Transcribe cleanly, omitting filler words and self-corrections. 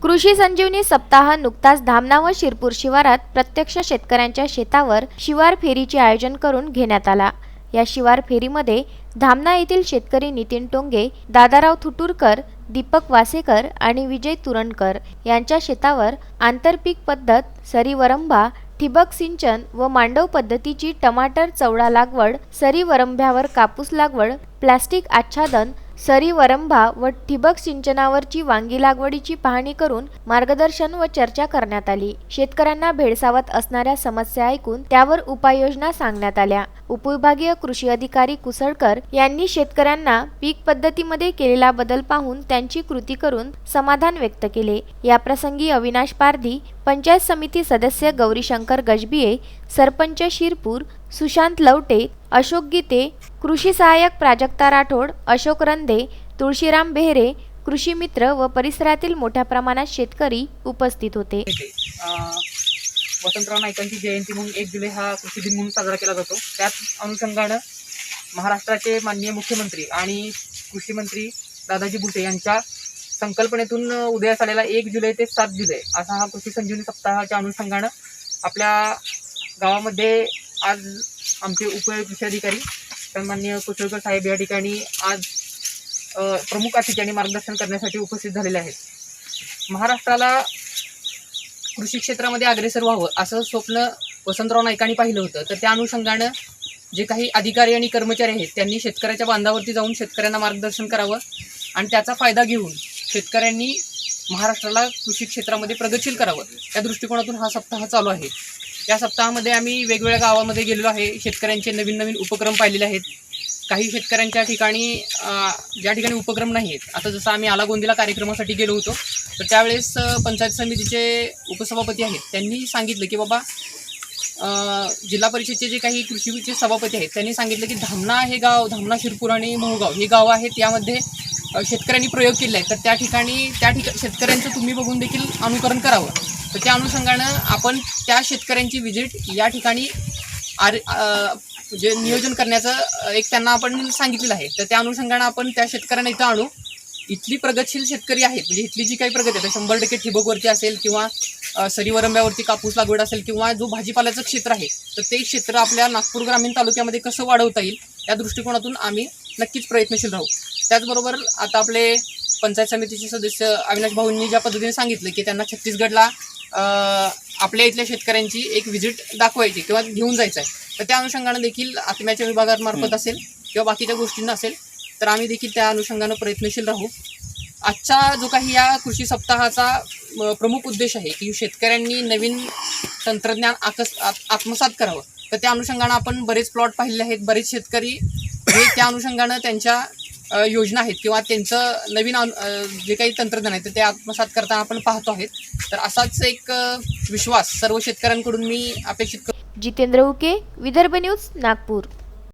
कृषी संजीवनी सप्ताह नुकताच धामणा व शिरपूर शिवारात प्रत्यक्ष शेतकऱ्यांच्या शेतावर शिवार फेरीचे आयोजन करून घेण्यात आला। या शिवार फेरीमध्ये धामणा येथील शेतकरी नितीन टोंगे, दादाराव थुटुरकर, दीपक वासेकर आणि विजय तुरणकर यांच्या शेतावर आंतरपीक पद्धत, सरी वरंभा, ठिबक सिंचन व मांडव पद्धतीची टमाटर चवडा लागवड, सरी वरंभ्यावर कापूस लागवड, प्लास्टिक आच्छादन, सरी वरंभा व ठिबक सिंचनावरची वांगी लागवडीची पाहणी करून मार्गदर्शन व चर्चा करण्यात आली। शेतकऱ्यांना भेडसावत असणाऱ्या समस्या ऐकून त्यावर उपाययोजना सांगण्यात आल्या। उपविभागीय कृषी अधिकारी कुसळकर यांनी शेतकऱ्यांना पीक पद्धतीमध्ये केलेला बदल पाहून त्यांची कृती करून समाधान व्यक्त केले। या प्रसंगी अविनाश पारधी, पंचायत समिती सदस्य गौरीशंकर गजबिये, सरपंच शिरपूर सुशांत लवटे, अशोक गीते, कृषी सहाय्यक प्राजक्ता राठोड, अशोक रंधे, तुळशीराम बेहरे, कृषी मित्र व परिसरातील मोठ्या प्रमाणात शेतकरी उपस्थित होते। वसंतराव नाईकांची जयंती म्हणून 1 जुलै हा कृषी दिन म्हणून साजरा केला जातो। त्याच अनुषंगाने महाराष्ट्राचे माननीय मुख्यमंत्री आणि कृषी मंत्री दादाजी भुसे यांच्या संकल्पनेतून उदयास आलेला 1 जुलै ते 7 जुलै असा हा कृषी संजीवनी सप्ताहाच्या अनुषंगाने आपल्या गावामध्ये आज आमचे उपकृषी अधिकारी सन्माननीय कुसळकर साहेब या ठिकाणी आज प्रमुख अतिथी आणि मार्गदर्शन करण्यासाठी उपस्थित झालेले आहेत। महाराष्ट्राला कृषी क्षेत्रामध्ये अग्रेसर व्हावं असं स्वप्न वसंतराव नाईकांनी पाहिलं होतं। तर त्या अनुषंगाने जे काही अधिकारी आणि कर्मचारी आहेत त्यांनी शेतकऱ्याच्या बांधावरती जाऊन शेतकऱ्यांना मार्गदर्शन करावं आणि त्याचा फायदा घेऊन शेतकऱ्यांनी महाराष्ट्राला कृषी क्षेत्रामध्ये प्रगतशील करावं, या दृष्टिकोनातून हा सप्ताह चालू आहे। या सप्ताहामध्ये आम्ही वेगवेगळ्या गावामध्ये गेलेलो आहे, शेतकऱ्यांचे नवीन नवीन उपक्रम पाहिलेले आहेत। काही शेतकऱ्यांच्या ठिकाणी ज्या ठिकाणी उपक्रम नाही आहेत, आता जसं आम्ही आलागोंदीला कार्यक्रमासाठी गेलो होतो तर त्यावेळेस पंचायत समितीचे उपसभापती आहेत त्यांनी सांगितलं की बाबा जिल्हा परिषदेचे जे काही कृषीचे सभापती आहेत त्यांनी सांगितलं की धामणा हे गाव, धामणा शिरपूर आणि मोहगाव हे गाव आहेत, यामध्ये शेतकऱ्यांनी प्रयोग केले आहेत, तर त्या ठिकाणी शेतकऱ्यांचं तुम्ही बघून देखील अनुकरण करावं। तर त्या अनुषंगानं आपण त्या शेतकऱ्यांची व्हिजिट या ठिकाणी जे नियोजन करण्याचं एक त्यांना आपण सांगितलेलं आहे। तर त्या अनुषंगानं आपण त्या शेतकऱ्यांना इथं आणू। इथली प्रगतशील शेतकरी आहेत, म्हणजे इथली जी काही प्रगती आहे 100% ठिबकवरती असेल किंवा सरी वरंब्यावरती कापूस लागवड असेल किंवा जो भाजीपाल्याचं क्षेत्र आहे तर ते क्षेत्र आपल्या नागपूर ग्रामीण तालुक्यामध्ये कसं वाढवता येईल या दृष्टिकोनातून आम्ही नक्कीच प्रयत्नशील राहू। त्याचबरोबर आता आपले पंचायत समितीचे सदस्य अविनाश भाऊंनी ज्या पद्धतीने सांगितलं की त्यांना छत्तीसगडला आपल्या इथल्या शेतकऱ्यांची एक व्हिजिट दाखवायची किंवा घेऊन जायचं आहे, तर त्या अनुषंगानं देखील आत्म्याच्या विभागामार्फत असेल किंवा बाकीच्या गोष्टींना असेल तर आम्ही देखील त्या अनुषंगानं प्रयत्नशील राहू। आजचा जो काही या कृषी सप्ताहाचा प्रमुख उद्देश आहे की शेतकऱ्यांनी नवीन तंत्रज्ञान आत्मसात करावं, तर त्या अनुषंगानं आपण बरेच प्लॉट पाहिले आहेत, बरेच शेतकरी हे त्या अनुषंगानं त्यांच्या योजना आहेत किंवा त्यांचं नवीन जे काही तंत्रज्ञान आहे तर ते आत्मसात करताना आपण पाहतो आहेत। तर असाच एक विश्वास सर्व शेतकऱ्यांकडून मी अपेक्षित करतो। जितेंद्र उके, विदर्भ न्यूज, नागपूर।